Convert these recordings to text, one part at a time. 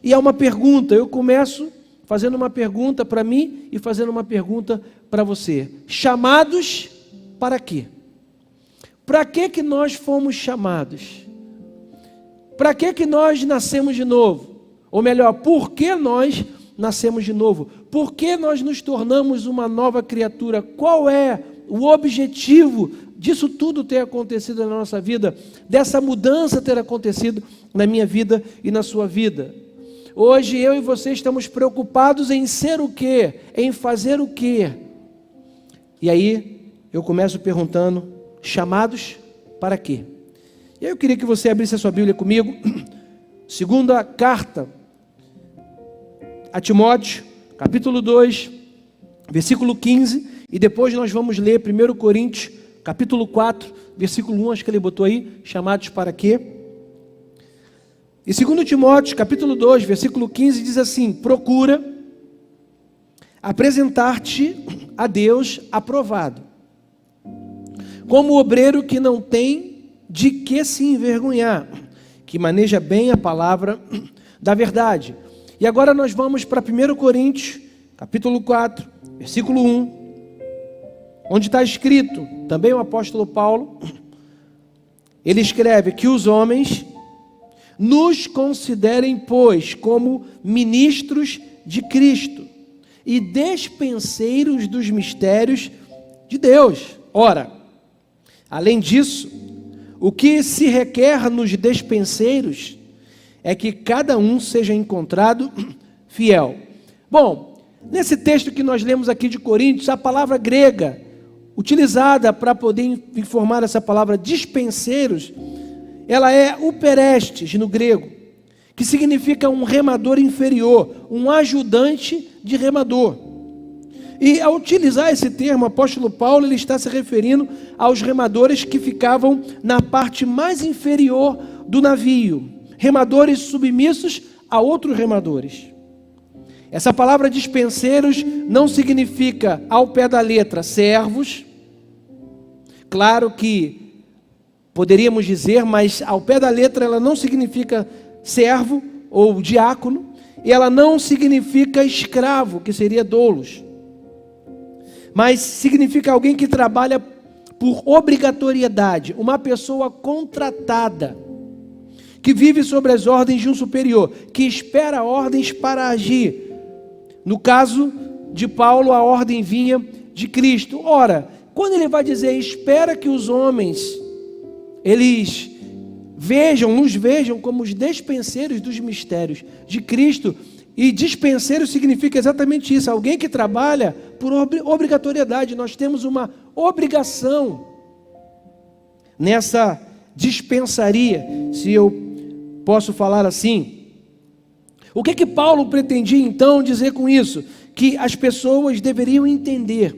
E é uma pergunta, eu começo fazendo uma pergunta para mim e fazendo uma pergunta para você. Chamados para quê? Para que nós fomos chamados? Para que nós nascemos de novo? Ou melhor, por que nós nascemos de novo? Por que nós nos tornamos uma nova criatura? Qual é o objetivo disso tudo ter acontecido na nossa vida? Dessa mudança ter acontecido na minha vida e na sua vida? Hoje eu e você estamos preocupados em ser o quê? Em fazer o quê? E aí eu começo perguntando, chamados para quê? E aí eu queria que você abrisse a sua Bíblia comigo, segunda carta a Timóteo, capítulo 2, versículo 15, e depois nós vamos ler 1 Coríntios, capítulo 4, versículo 1, acho que ele botou aí, chamados para quê? E 2 Timóteo, capítulo 2, versículo 15, diz assim: procura apresentar-te a Deus aprovado, como obreiro que não tem de que se envergonhar, que maneja bem a palavra da verdade. E agora nós vamos para 1 Coríntios, capítulo 4, versículo 1, onde está escrito, também o apóstolo Paulo, ele escreve que os homens nos considerem, pois, como ministros de Cristo e despenseiros dos mistérios de Deus. Ora, além disso, o que se requer nos despenseiros é que cada um seja encontrado fiel. Bom, nesse texto que nós lemos aqui de Coríntios, a palavra grega utilizada para poder informar essa palavra dispenseiros, ela é uperestes no grego, que significa um remador inferior, um ajudante de remador. E ao utilizar esse termo, o apóstolo Paulo ele está se referindo aos remadores que ficavam na parte mais inferior do navio, remadores submissos a outros remadores. Essa palavra dispenseiros não significa, ao pé da letra, servos. Claro que poderíamos dizer, mas ao pé da letra ela não significa servo ou diácono, e ela não significa escravo, que seria doulos, mas significa alguém que trabalha por obrigatoriedade, uma pessoa contratada, que vive sobre as ordens de um superior, que espera ordens para agir. No caso de Paulo, a ordem vinha de Cristo. Ora, quando ele vai dizer, espera que os homens, eles nos vejam como os despenseiros dos mistérios de Cristo, e dispenseiro significa exatamente isso, alguém que trabalha por obrigatoriedade. Nós temos uma obrigação nessa dispensaria, se eu posso falar assim. O que Paulo pretendia então dizer com isso? Que as pessoas deveriam entender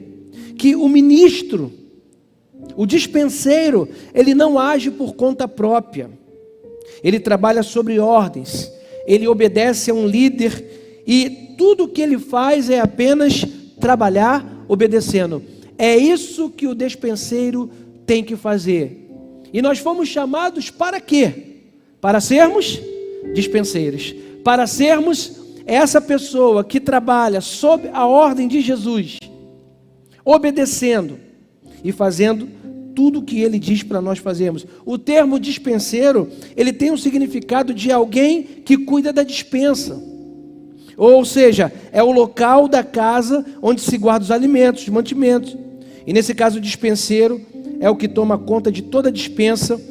que o ministro, o dispenseiro, ele não age por conta própria, ele trabalha sobre ordens, ele obedece a um líder, e tudo que ele faz é apenas trabalhar obedecendo. É isso que o dispenseiro tem que fazer. E nós fomos chamados para quê? Para sermos dispenseiros, para sermos essa pessoa que trabalha sob a ordem de Jesus, obedecendo e fazendo tudo o que ele diz para nós fazermos. O termo dispenseiro, ele tem um significado de alguém que cuida da dispensa, ou seja, é o local da casa onde se guarda os alimentos, os mantimentos. E nesse caso o dispenseiro é o que toma conta de toda a dispensa,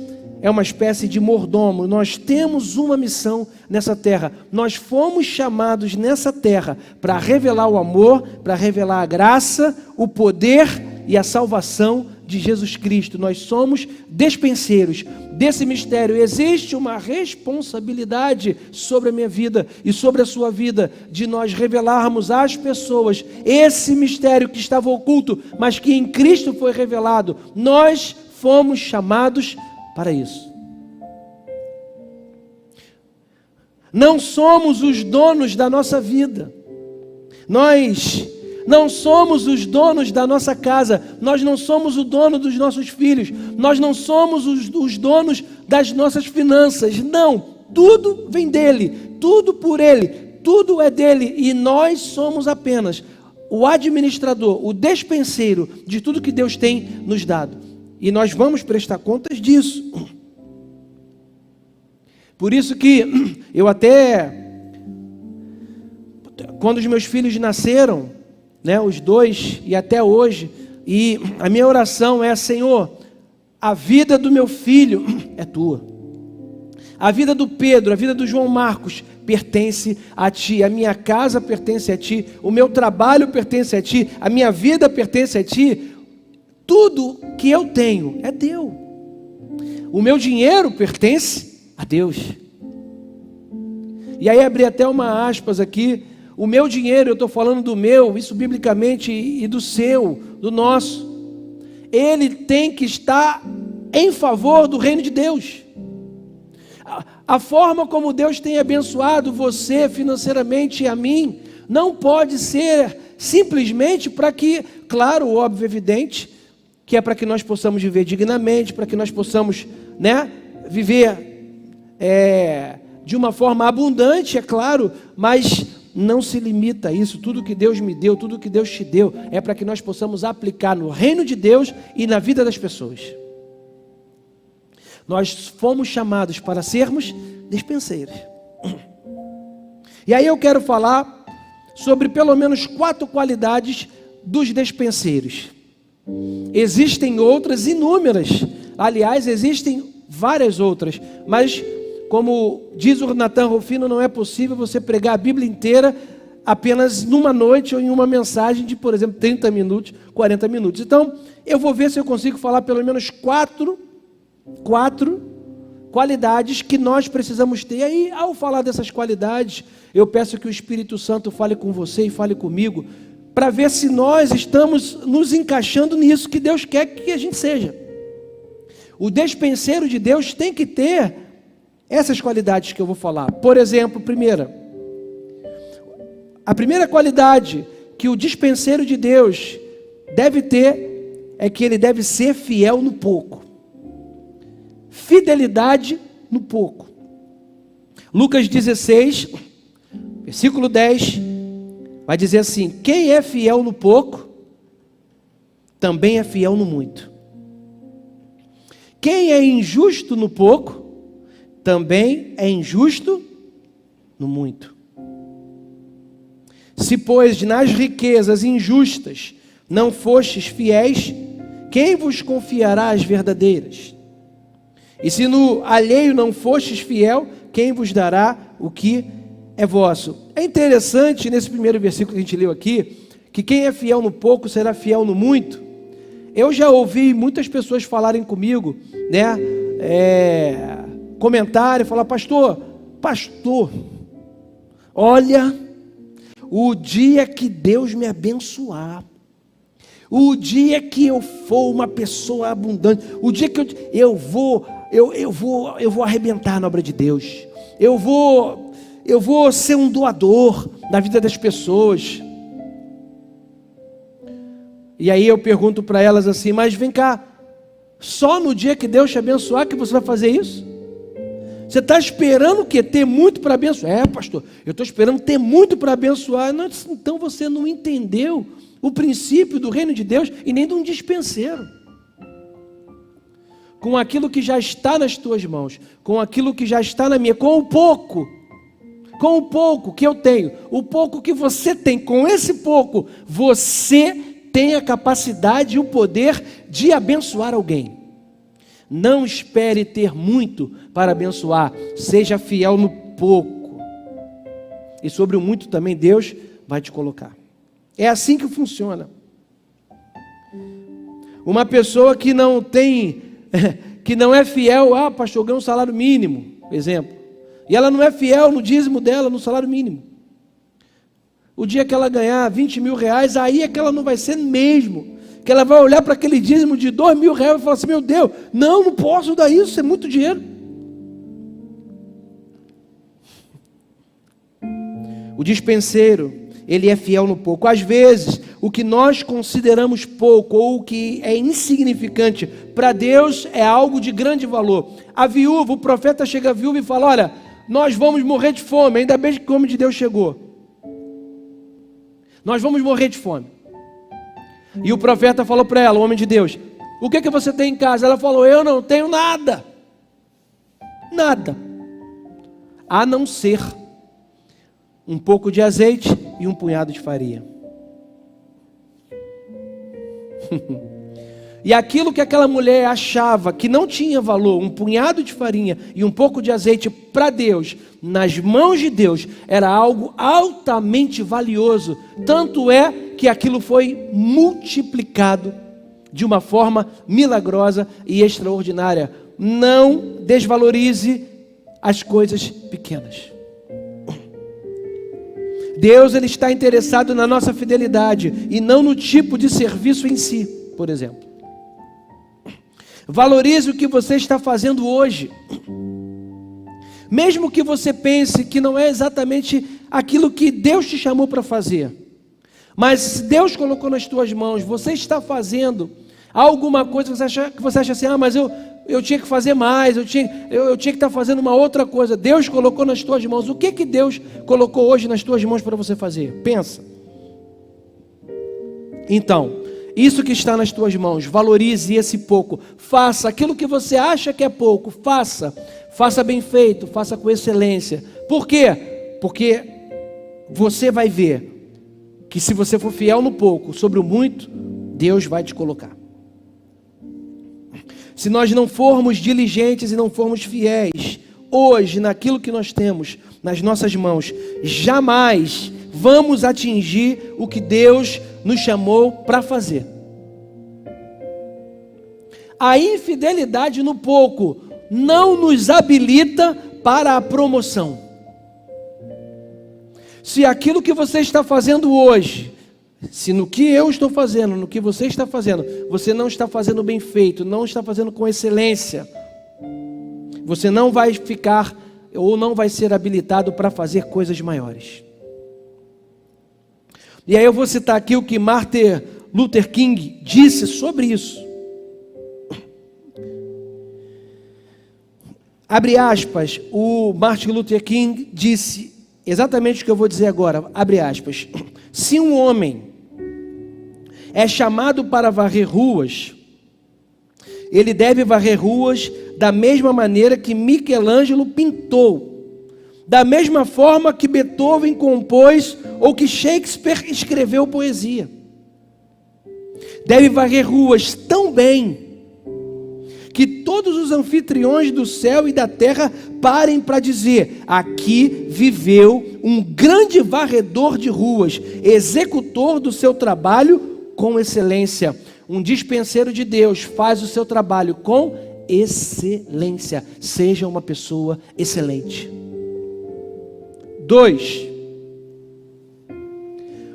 é uma espécie de mordomo. Nós temos uma missão nessa terra, nós fomos chamados nessa terra para revelar o amor, para revelar a graça, o poder e a salvação de Jesus Cristo. Nós somos despenseiros desse mistério. Existe uma responsabilidade sobre a minha vida e sobre a sua vida, de nós revelarmos às pessoas esse mistério que estava oculto, mas que em Cristo foi revelado. Nós fomos chamados para isso. Não somos os donos da nossa vida. Nós não somos os donos da nossa casa. Nós não somos o dono dos nossos filhos. Nós não somos os donos das nossas finanças. Não, tudo vem dele. tudo por Ele, tudo é dele, e nós somos apenas o administrador, o despenseiro de tudo que Deus tem nos dado. E nós vamos prestar contas disso. Por isso que eu até, quando os meus filhos nasceram, né, os dois, e até hoje, e a minha oração é: Senhor, a vida do meu filho é tua. A vida do Pedro, a vida do João Marcos pertence a ti. A minha casa pertence a ti. O meu trabalho pertence a ti. A minha vida pertence a ti. Tudo que eu tenho é teu. O meu dinheiro pertence a Deus. E aí abri até uma aspas aqui. O meu dinheiro, eu estou falando do meu, isso biblicamente, e do seu, do nosso. Ele tem que estar em favor do reino de Deus. A forma como Deus tem abençoado você financeiramente e a mim, não pode ser simplesmente para que, claro, óbvio, evidente, que é para que nós possamos viver dignamente, para que nós possamos, né, viver de uma forma abundante, é claro, mas não se limita a isso. Tudo que Deus me deu, tudo que Deus te deu, é para que nós possamos aplicar no reino de Deus e na vida das pessoas. Nós fomos chamados para sermos despenseiros. E aí eu quero falar sobre pelo menos 4 qualidades dos despenseiros. Existem outras inúmeras. Aliás, existem várias outras. Mas, como diz o Nathan Rufino, não é possível você pregar a Bíblia inteira apenas numa noite ou em uma mensagem de, por exemplo, 30 minutos, 40 minutos. Então, eu vou ver se eu consigo falar pelo menos 4 qualidades que nós precisamos ter. E aí, ao falar dessas qualidades, eu peço que o Espírito Santo fale com você e fale comigo, para ver se nós estamos nos encaixando nisso que Deus quer que a gente seja. O despenseiro de Deus tem que ter essas qualidades que eu vou falar. Por exemplo, a primeira qualidade que o despenseiro de Deus deve ter é que ele deve ser fiel no pouco. Fidelidade no pouco. Lucas 16, versículo 10, vai dizer assim: quem é fiel no pouco, também é fiel no muito. Quem é injusto no pouco, também é injusto no muito. Se, pois, nas riquezas injustas não fostes fiéis, quem vos confiará as verdadeiras? E se no alheio não fostes fiel, quem vos dará o que é vosso? É interessante, nesse primeiro versículo que a gente leu aqui, que quem é fiel no pouco será fiel no muito. Eu já ouvi muitas pessoas falarem comigo, né, comentarem, falar: pastor, olha, o dia que Deus me abençoar, o dia que eu for uma pessoa abundante, o dia que eu vou arrebentar na obra de Deus, eu vou ser um doador na vida das pessoas. E aí eu pergunto para elas assim: mas vem cá, só no dia que Deus te abençoar que você vai fazer isso? Você está esperando o quê? Ter muito para abençoar? Pastor, eu estou esperando ter muito para abençoar. Não, então você não entendeu o princípio do reino de Deus e nem de um dispenseiro. Com aquilo que já está nas tuas mãos, com aquilo que já está na minha, com o pouco que eu tenho, o pouco que você tem, com esse pouco, você tem a capacidade e o poder de abençoar alguém. Não espere ter muito para abençoar, seja fiel no pouco. E sobre o muito também Deus vai te colocar. É assim que funciona. Uma pessoa que não é fiel, pastor, eu ganho um salário mínimo, exemplo. E ela não é fiel no dízimo dela, no salário mínimo. O dia que ela ganhar 20 mil reais, aí é que ela não vai ser mesmo. Que ela vai olhar para aquele dízimo de 2 mil reais e falar assim: meu Deus, não posso dar isso é muito dinheiro. O dispenseiro, ele é fiel no pouco. Às vezes, o que nós consideramos pouco ou o que é insignificante, para Deus é algo de grande valor. A viúva, o profeta chega à viúva e fala: olha, nós vamos morrer de fome. Ainda bem que o homem de Deus chegou. Nós vamos morrer de fome. E o profeta falou para ela, o homem de Deus, o que você tem em casa? Ela falou, eu não tenho nada. Nada. A não ser um pouco de azeite e um punhado de farinha. E aquilo que aquela mulher achava que não tinha valor, um punhado de farinha e um pouco de azeite para Deus, nas mãos de Deus, era algo altamente valioso. Tanto é que aquilo foi multiplicado de uma forma milagrosa e extraordinária. Não desvalorize as coisas pequenas. Deus, Ele está interessado na nossa fidelidade e não no tipo de serviço em si, por exemplo. Valorize o que você está fazendo hoje. Mesmo que você pense que não é exatamente aquilo que Deus te chamou para fazer. Mas se Deus colocou nas tuas mãos, você está fazendo alguma coisa que você acha assim, mas eu tinha que fazer mais, eu tinha que estar fazendo uma outra coisa. Deus colocou nas tuas mãos. O que Deus colocou hoje nas tuas mãos para você fazer? Pensa. Então, isso que está nas tuas mãos, valorize esse pouco. Faça aquilo que você acha que é pouco. Faça bem feito, faça com excelência. Por quê? Porque você vai ver que se você for fiel no pouco, sobre o muito, Deus vai te colocar. Se nós não formos diligentes e não formos fiéis, hoje, naquilo que nós temos nas nossas mãos, jamais vamos atingir o que Deus nos chamou para fazer. A infidelidade no pouco não nos habilita para a promoção. Se aquilo que você está fazendo hoje, se no que eu estou fazendo, no que você está fazendo, você não está fazendo bem feito, não está fazendo com excelência, você não vai ficar ou não vai ser habilitado para fazer coisas maiores. E aí eu vou citar aqui o que Martin Luther King disse sobre isso. Abre aspas, o Martin Luther King disse exatamente o que eu vou dizer agora, abre aspas. Se um homem é chamado para varrer ruas, ele deve varrer ruas da mesma maneira que Michelangelo pintou, da mesma forma que Beethoven compôs ou que Shakespeare escreveu poesia. Deve varrer ruas tão bem que todos os anfitriões do céu e da terra parem para dizer: aqui viveu um grande varredor de ruas, executor do seu trabalho com excelência. Um dispenseiro de Deus faz o seu trabalho com excelência. Seja uma pessoa excelente. 2.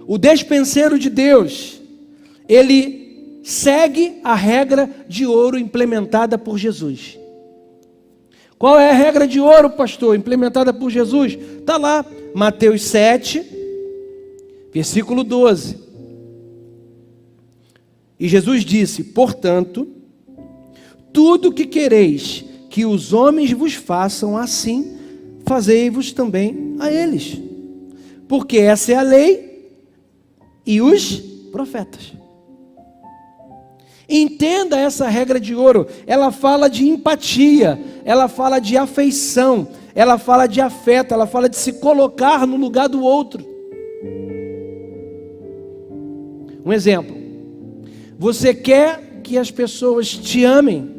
O dispenseiro de Deus, ele segue a regra de ouro implementada por Jesus. Qual é a regra de ouro, pastor, implementada por Jesus? Está lá, Mateus 7, versículo 12. E Jesus disse: portanto, tudo o que quereis que os homens vos façam, assim fazei-vos também a eles. Porque essa é a lei e os profetas. Entenda essa regra de ouro. Ela fala de empatia, ela fala de afeição, ela fala de afeto, ela fala de se colocar no lugar do outro. Um exemplo. Você quer que as pessoas te amem?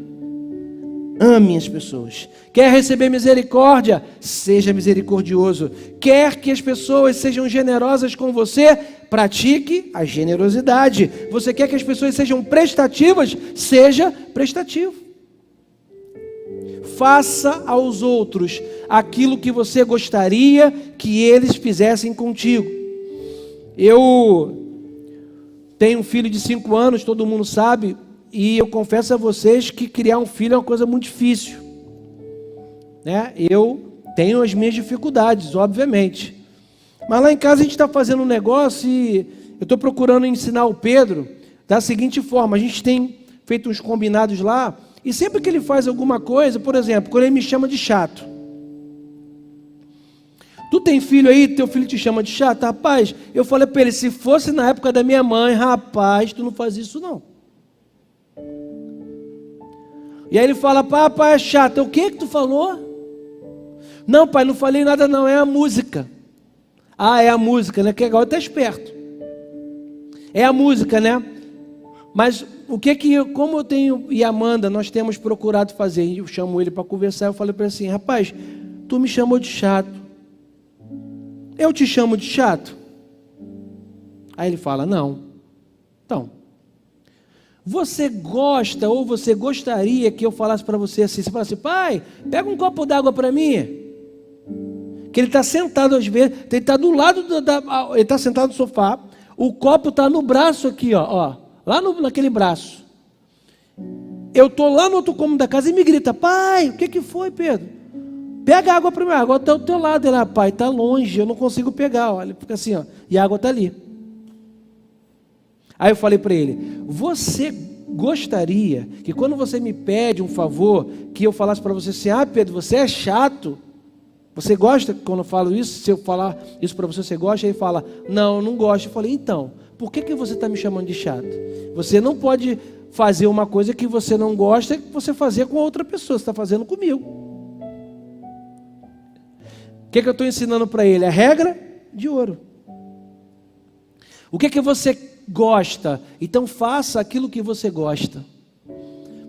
Ame as pessoas. Quer receber misericórdia? Seja misericordioso. Quer que as pessoas sejam generosas com você? Pratique a generosidade. Você quer que as pessoas sejam prestativas? Seja prestativo. Faça aos outros aquilo que você gostaria que eles fizessem contigo. Eu tenho um filho de 5 anos, todo mundo sabe, e eu confesso a vocês que criar um filho é uma coisa muito difícil, né? Eu tenho as minhas dificuldades, obviamente, mas lá em casa a gente está fazendo um negócio e eu estou procurando ensinar o Pedro da seguinte forma: a gente tem feito uns combinados lá, e sempre que ele faz alguma coisa, por exemplo, quando ele me chama de chato, Tu tem filho aí, teu filho te chama de chato? Rapaz, eu falei para ele, se fosse na época da minha mãe, rapaz, tu não faz isso não. E aí ele fala, papai é chato. O que tu falou? Não, pai, não falei nada não, é a música. Ah, é a música, né? Que agora tá esperto. É a música, né? Mas o que como eu tenho e a Amanda, nós temos procurado fazer, e eu chamo ele para conversar, eu falei para ele assim, rapaz, tu me chamou de chato. Eu te chamo de chato? Aí ele fala, não. Então, você gosta ou você gostaria que eu falasse para você assim, você fala assim, pai, pega um copo d'água para mim. Que ele está sentado às vezes, ele está do lado, ele está sentado no sofá, o copo está no braço aqui, ó lá naquele braço. Eu estou lá no outro cômodo da casa e me grita, pai, o que foi, Pedro? Pega a água para mim, a água está ao teu lado. Ele, pai, está longe, eu não consigo pegar, olha, fica assim, ó, e a água está ali. Aí eu falei para ele, você gostaria que quando você me pede um favor, que eu falasse para você assim, Pedro, você é chato, você gosta quando eu falo isso? Se eu falar isso para você, você gosta? Aí ele fala, não gosto. Eu falei, então, por que você está me chamando de chato? Você não pode fazer uma coisa que você não gosta, que você fazer com outra pessoa, você está fazendo comigo. O que eu estou ensinando para ele? A regra de ouro. O que você gosta? Então faça aquilo que você gosta.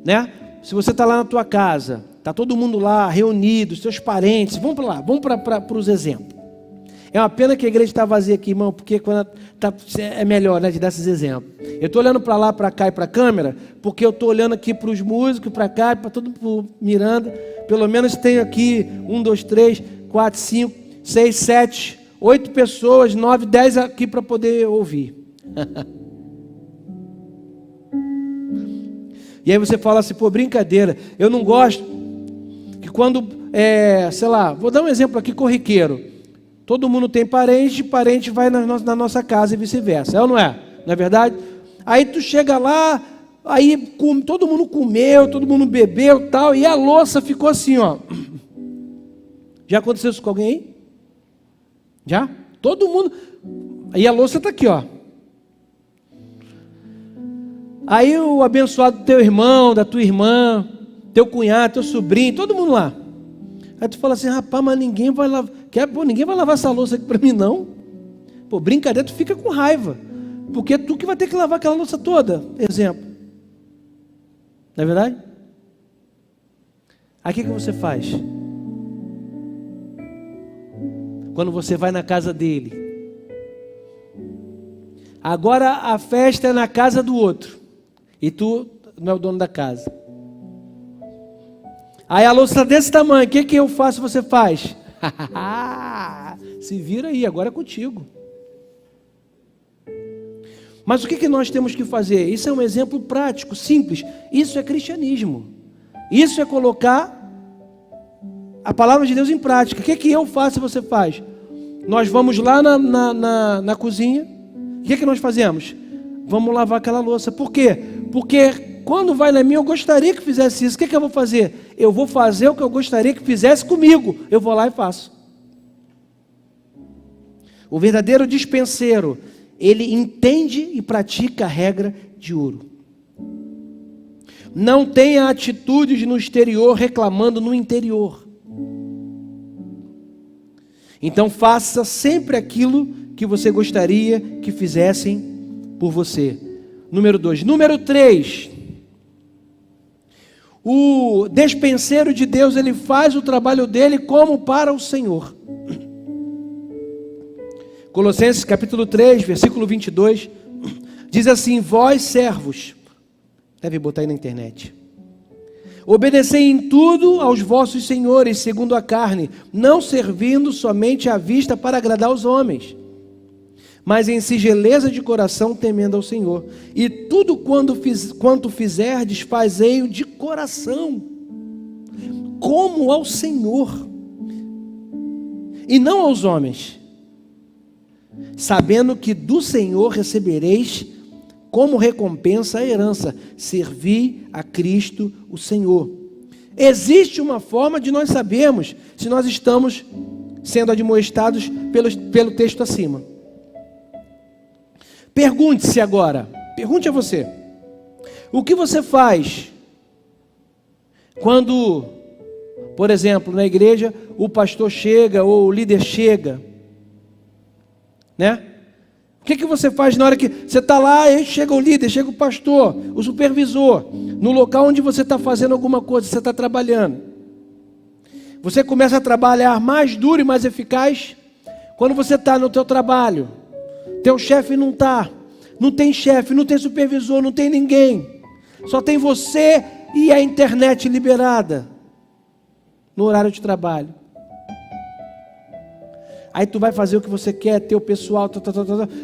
Né? Se você está lá na tua casa, está todo mundo lá reunido, seus parentes, vamos para lá, vamos para os exemplos. É uma pena que a igreja está vazia aqui, irmão, porque quando é melhor, né, de dar esses exemplos. Eu estou olhando para lá, para cá e para a câmera, porque eu estou olhando aqui para os músicos, para cá, para todo mundo mirando. Pelo menos tenho aqui 1, 2, 3, 4, 5, 6, 7, 8 pessoas, 9, 10 aqui para poder ouvir. E aí você fala assim, pô, brincadeira, eu não gosto que quando, sei lá, vou dar um exemplo aqui corriqueiro. Todo mundo tem parente vai na nossa casa e vice-versa, é ou não é? Não é verdade? Aí tu chega lá, aí todo mundo comeu, todo mundo bebeu tal, e a louça ficou assim, ó. Já aconteceu isso com alguém aí? Já? Todo mundo. Aí a louça está aqui, ó. Aí o abençoado do teu irmão, da tua irmã, teu cunhado, teu sobrinho, todo mundo lá. Aí tu fala assim, rapaz, mas ninguém vai lavar. Ninguém vai lavar essa louça aqui para mim, não. Pô, brincadeira, tu fica com raiva. Porque é tu que vai ter que lavar aquela louça toda. Exemplo. Não é verdade? Aí o que você faz? Quando você vai na casa dele. Agora a festa é na casa do outro. E tu não é o dono da casa. Aí a louça está desse tamanho. O que eu faço, você faz? Se vira aí, agora é contigo. Mas o que nós temos que fazer? Isso é um exemplo prático, simples. Isso é cristianismo. Isso é colocar a palavra de Deus em prática. O que eu faço e você faz? Nós vamos lá na cozinha. O que nós fazemos? Vamos lavar aquela louça. Por quê? Porque quando vai na minha, eu gostaria que fizesse isso. O que eu vou fazer? Eu vou fazer o que eu gostaria que fizesse comigo. Eu vou lá e faço. O verdadeiro dispenseiro, ele entende e pratica a regra de ouro. Não tenha atitudes no exterior reclamando no interior. Então faça sempre aquilo que você gostaria que fizessem por você. Número 2. Número 3. O despenseiro de Deus, ele faz o trabalho dele como para o Senhor. Colossenses capítulo 3, versículo 22, diz assim, vós servos, deve botar aí na internet, obedecei em tudo aos vossos senhores, segundo a carne, não servindo somente à vista para agradar os homens, mas em singeleza de coração, temendo ao Senhor. E tudo quanto fizerdes, fazei-o de coração, como ao Senhor, e não aos homens, sabendo que do Senhor recebereis como recompensa a herança, servir a Cristo o Senhor. Existe uma forma de nós sabermos se nós estamos sendo admoestados pelo texto acima. Pergunte-se agora, pergunte a você, o que você faz quando, por exemplo, na igreja, o pastor chega ou o líder chega, né? O que você faz na hora que você está lá e chega o líder, chega o pastor, o supervisor, no local onde você está fazendo alguma coisa, você está trabalhando. Você começa a trabalhar mais duro e mais eficaz quando você está no teu trabalho. Teu chefe não está, não tem chefe, não tem supervisor, não tem ninguém. Só tem você e a internet liberada no horário de trabalho. Aí tu vai fazer o que você quer, teu pessoal,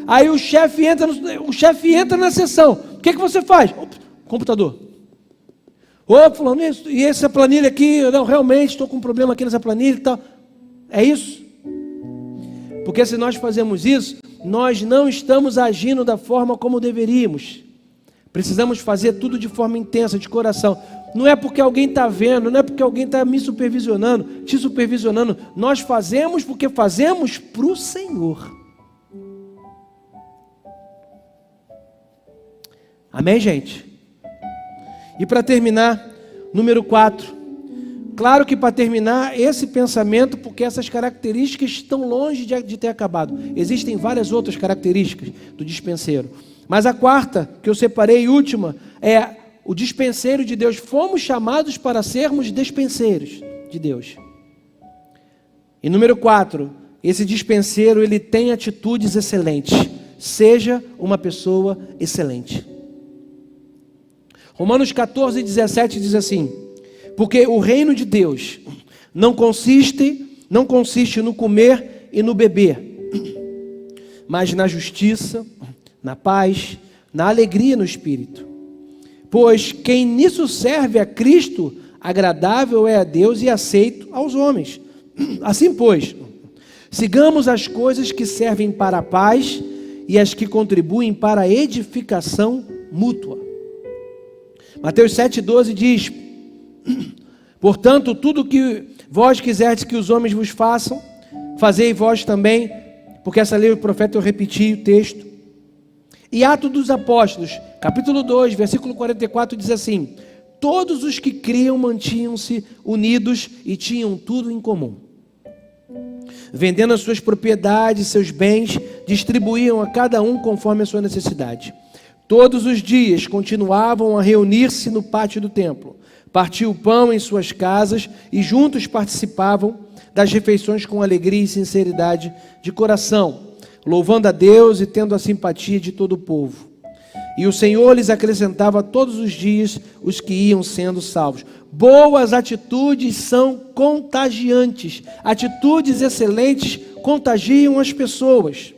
aí o chefe entra na sessão. O que você faz? Opa, computador. Ô, fulano, e essa planilha aqui, não, realmente estou com um problema aqui nessa planilha e tal. É isso? Porque se nós fazemos isso, nós não estamos agindo da forma como deveríamos. Precisamos fazer tudo de forma intensa, de coração. Não é porque alguém está vendo, não é porque alguém está me supervisionando, te supervisionando. Nós fazemos porque fazemos para o Senhor. Amém, gente? E para terminar, número 4. Claro que para terminar esse pensamento, porque essas características estão longe de ter acabado. Existem várias outras características do dispenseiro. Mas a quarta, que eu separei e última, é o dispenseiro de Deus. Fomos chamados para sermos dispenseiros de Deus. E número 4, esse dispenseiro, ele tem atitudes excelentes. Seja uma pessoa excelente. Romanos 14, 17 diz assim: porque o reino de Deus não consiste no comer e no beber, mas na justiça, na paz, na alegria no Espírito. Pois quem nisso serve a Cristo, agradável é a Deus e aceito aos homens. Assim pois, sigamos as coisas que servem para a paz e as que contribuem para a edificação mútua. Mateus 7,12 diz: portanto, tudo que vós quiserdes que os homens vos façam, fazei vós também, porque essa lei do profeta eu repeti o texto. E Atos dos Apóstolos, capítulo 2, versículo 44, diz assim: todos os que criam mantinham-se unidos e tinham tudo em comum. Vendendo as suas propriedades, seus bens, distribuíam a cada um conforme a sua necessidade. Todos os dias continuavam a reunir-se no pátio do templo, partiam o pão em suas casas e juntos participavam das refeições com alegria e sinceridade de coração, louvando a Deus e tendo a simpatia de todo o povo. E o Senhor lhes acrescentava todos os dias os que iam sendo salvos. Boas atitudes são contagiantes. Atitudes excelentes contagiam as pessoas.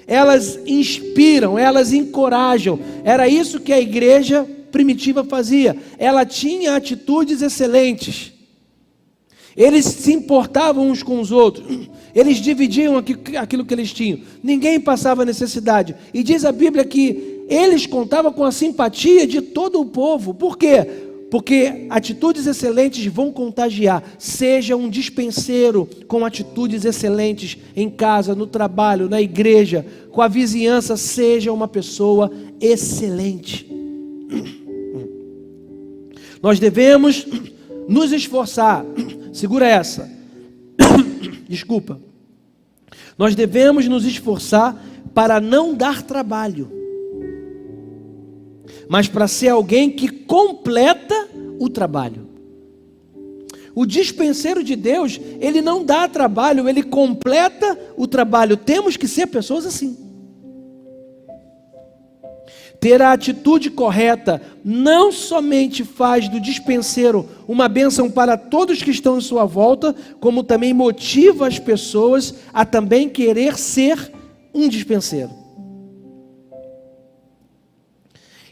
Elas inspiram, elas encorajam. Era isso que a igreja primitiva fazia. Ela tinha atitudes excelentes. Eles se importavam uns com os outros. Eles dividiam aquilo que eles tinham. Ninguém passava necessidade. E diz a Bíblia que eles contavam com a simpatia de todo o povo. Por quê? Porque atitudes excelentes vão contagiar. Seja um dispenseiro com atitudes excelentes em casa, no trabalho, na igreja, com a vizinhança. Seja uma pessoa excelente. Nós devemos nos esforçar. Segura essa. Desculpa. Nós devemos nos esforçar para não dar trabalho, mas para ser alguém que completa o trabalho. O dispenseiro de Deus, ele não dá trabalho, ele completa o trabalho. Temos que ser pessoas assim. Ter a atitude correta não somente faz do dispenseiro uma bênção para todos que estão em sua volta, como também motiva as pessoas a também querer ser um dispenseiro.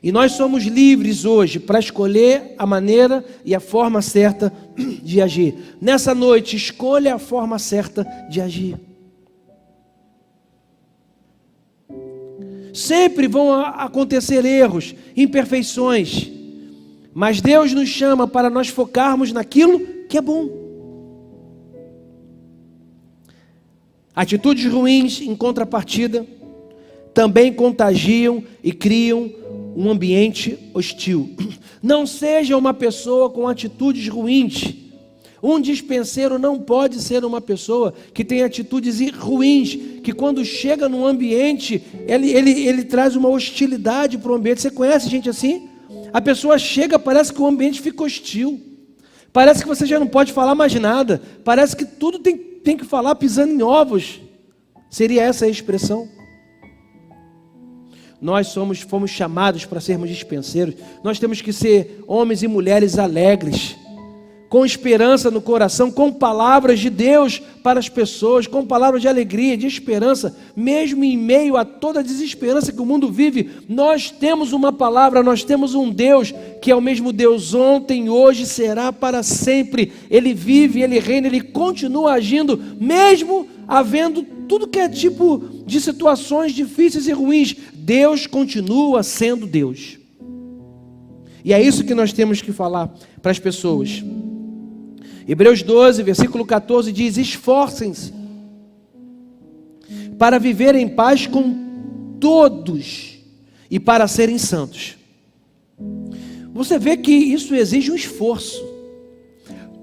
E nós somos livres hoje para escolher a maneira e a forma certa de agir. Nessa noite, escolha a forma certa de agir. Sempre vão acontecer erros, imperfeições, mas Deus nos chama para nós focarmos naquilo que é bom. Atitudes ruins, em contrapartida, também contagiam e criam um ambiente hostil. Não seja uma pessoa com atitudes ruins. Um dispenseiro não pode ser uma pessoa que tem atitudes ruins, que quando chega num ambiente, ele traz uma hostilidade para o ambiente. Você conhece gente assim? A pessoa chega, parece que o ambiente fica hostil. Parece que você já não pode falar mais nada. Parece que tudo tem que falar pisando em ovos. Seria essa a expressão? Nós fomos chamados para sermos dispenseiros. Nós temos que ser homens e mulheres alegres, com esperança no coração, com palavras de Deus para as pessoas, com palavras de alegria, de esperança, mesmo em meio a toda a desesperança que o mundo vive. Nós temos uma palavra, nós temos um Deus que é o mesmo Deus ontem, hoje, será para sempre. Ele vive, Ele reina, Ele continua agindo, mesmo havendo tudo que é tipo de situações difíceis e ruins. Deus continua sendo Deus. E é isso que nós temos que falar para as pessoas. Hebreus 12, versículo 14 diz: esforcem-se para viver em paz com todos e para serem santos. Você vê que isso exige um esforço.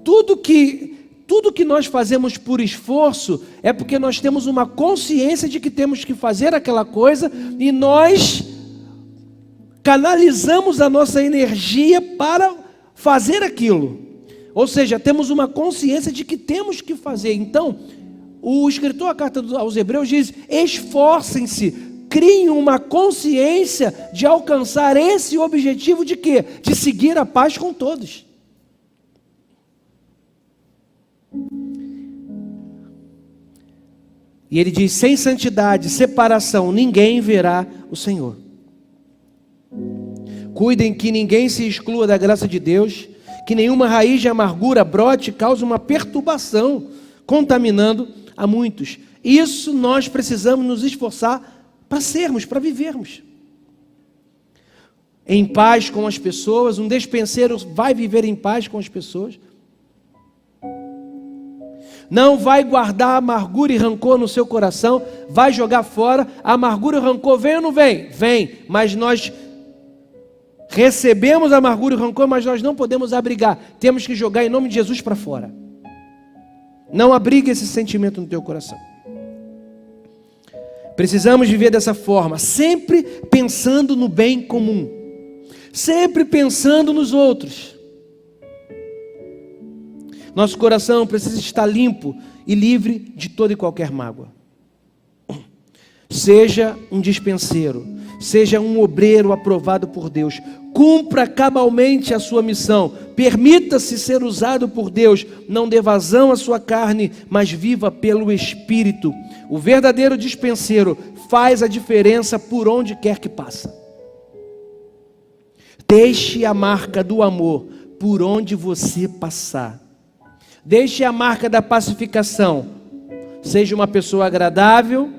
Tudo que nós fazemos por esforço é porque nós temos uma consciência de que temos que fazer aquela coisa e nós canalizamos a nossa energia para fazer aquilo. Ou seja, temos uma consciência de que temos que fazer. Então, o escritor da carta aos Hebreus diz: esforcem-se, criem uma consciência de alcançar esse objetivo de quê? De seguir a paz com todos. E ele diz: sem santidade, separação, ninguém verá o Senhor. Cuidem que ninguém se exclua da graça de Deus, que nenhuma raiz de amargura brote e cause uma perturbação, contaminando a muitos. Isso nós precisamos nos esforçar para sermos, para vivermos. Em paz com as pessoas. Um despenseiro vai viver em paz com as pessoas. Não vai guardar amargura e rancor no seu coração, vai jogar fora. A amargura e o rancor vem ou não vem? Vem, mas nós recebemos a amargura e o rancor, mas nós não podemos abrigar. Temos que jogar em nome de Jesus para fora. Não abrigue esse sentimento no teu coração. Precisamos viver dessa forma, sempre pensando no bem comum, sempre pensando nos outros. Nosso coração precisa estar limpo e livre de toda e qualquer mágoa. Seja um dispenseiro, seja um obreiro aprovado por Deus. Cumpra cabalmente a sua missão. Permita-se ser usado por Deus. Não dê vazão à sua carne, mas viva pelo Espírito. O verdadeiro dispenseiro faz a diferença por onde quer que passa. Deixe a marca do amor por onde você passar. Deixe a marca da pacificação. Seja uma pessoa agradável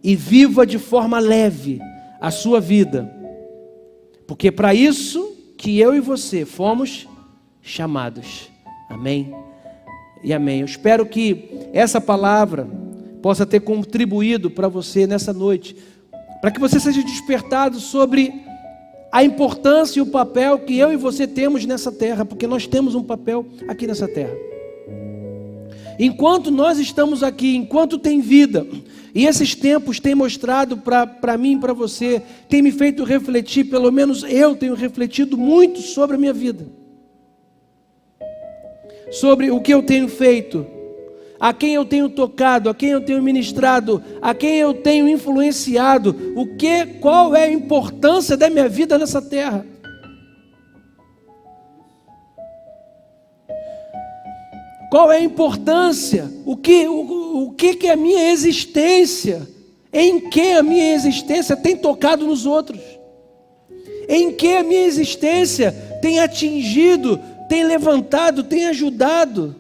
e viva de forma leve a sua vida. Porque para isso que eu e você fomos chamados. Amém? E amém. Eu espero que essa palavra possa ter contribuído para você nessa noite. Para que você seja despertado sobre a importância e o papel que eu e você temos nessa terra. Porque nós temos um papel aqui nessa terra. Enquanto nós estamos aqui, enquanto tem vida, e esses tempos têm mostrado para mim e para você, tem me feito refletir, pelo menos eu tenho refletido muito sobre a minha vida. Sobre o que eu tenho feito, a quem eu tenho tocado, a quem eu tenho ministrado, a quem eu tenho influenciado, qual é a importância da minha vida nessa terra. Qual é a importância? O que é a minha existência? Em que a minha existência tem tocado nos outros? Em que a minha existência tem atingido, tem levantado, tem ajudado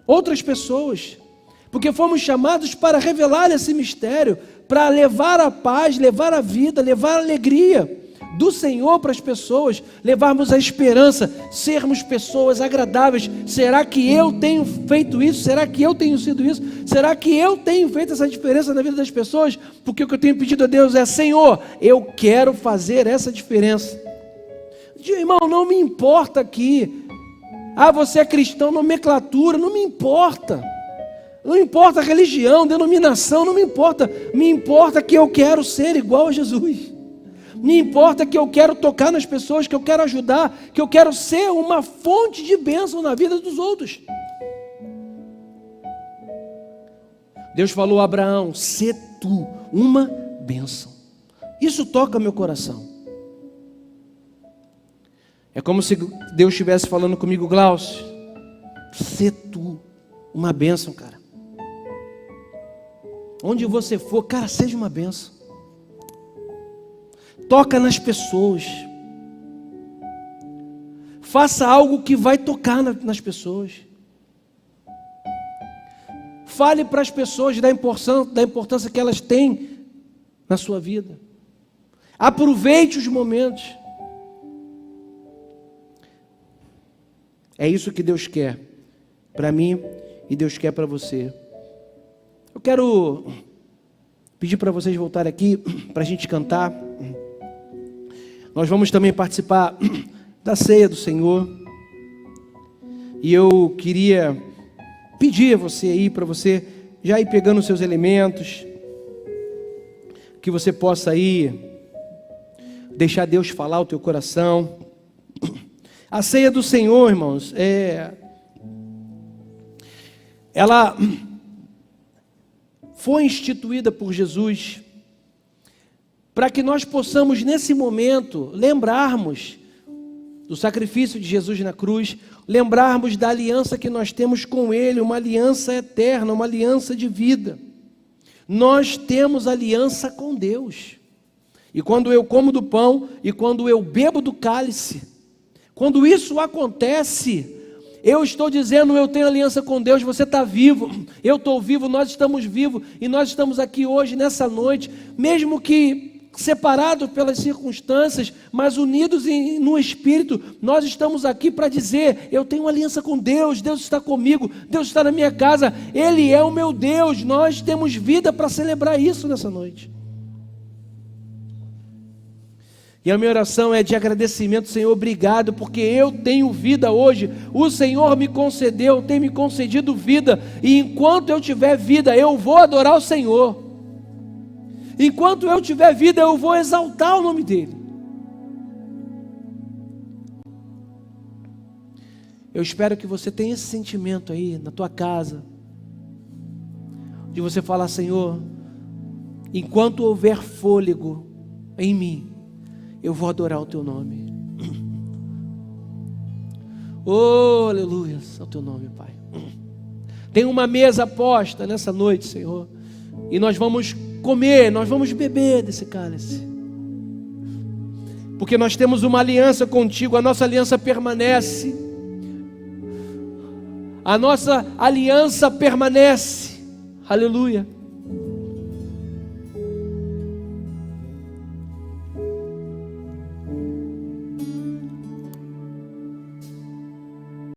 outras pessoas? Porque fomos chamados para revelar esse mistério, para levar a paz, levar a vida, levar a alegria. do Senhor para as pessoas, levarmos a esperança, sermos pessoas agradáveis. Será que eu tenho feito isso? Será que eu tenho sido isso? Será que eu tenho feito essa diferença na vida das pessoas? Porque o que eu tenho pedido a Deus é: Senhor, eu quero fazer essa diferença. Irmão, não me importa aqui. Você é cristão, nomenclatura, não me importa. Não importa a religião, denominação, não me importa. Me importa que eu quero ser igual a Jesus. Me importa que eu quero tocar nas pessoas, que eu quero ajudar, que eu quero ser uma fonte de bênção na vida dos outros. Deus falou a Abraão: sê tu uma bênção. Isso toca meu coração. É como se Deus estivesse falando comigo: Glaucio, sê tu uma bênção, cara. Onde você for, cara, seja uma bênção. Toca nas pessoas. Faça algo que vai tocar nas pessoas. Fale para as pessoas da importância que elas têm na sua vida. Aproveite os momentos. É isso que Deus quer para mim e Deus quer para você. Eu quero pedir para vocês voltarem aqui para a gente cantar. Nós vamos também participar da ceia do Senhor. E eu queria pedir a você aí, para você já ir pegando os seus elementos, que você possa aí deixar Deus falar o teu coração. A ceia do Senhor, irmãos, ela foi instituída por Jesus para que nós possamos, nesse momento, lembrarmos do sacrifício de Jesus na cruz, lembrarmos da aliança que nós temos com Ele, uma aliança eterna, uma aliança de vida. Nós temos aliança com Deus. E quando eu como do pão e quando eu bebo do cálice, quando isso acontece, eu estou dizendo: eu tenho aliança com Deus. Você está vivo, eu estou vivo, nós estamos vivos, e nós estamos aqui hoje, nessa noite, mesmo que separados pelas circunstâncias, mas unidos no Espírito. Nós estamos aqui para dizer: eu tenho aliança com Deus, Deus está comigo, Deus está na minha casa, Ele é o meu Deus. Nós temos vida para celebrar isso nessa noite. E a minha oração é de agradecimento: Senhor, obrigado, porque eu tenho vida hoje. O Senhor me concedeu, tem me concedido vida, e enquanto eu tiver vida, eu vou adorar o Senhor. Enquanto eu tiver vida, eu vou exaltar o nome dEle. Eu espero que você tenha esse sentimento aí na tua casa, de você falar: Senhor, enquanto houver fôlego em mim, eu vou adorar o teu nome. Oh, aleluia, ao teu nome, Pai. Tem uma mesa posta nessa noite, Senhor, e nós vamos comer, nós vamos beber desse cálice, porque nós temos uma aliança contigo. A nossa aliança permanece. A nossa aliança permanece. Aleluia.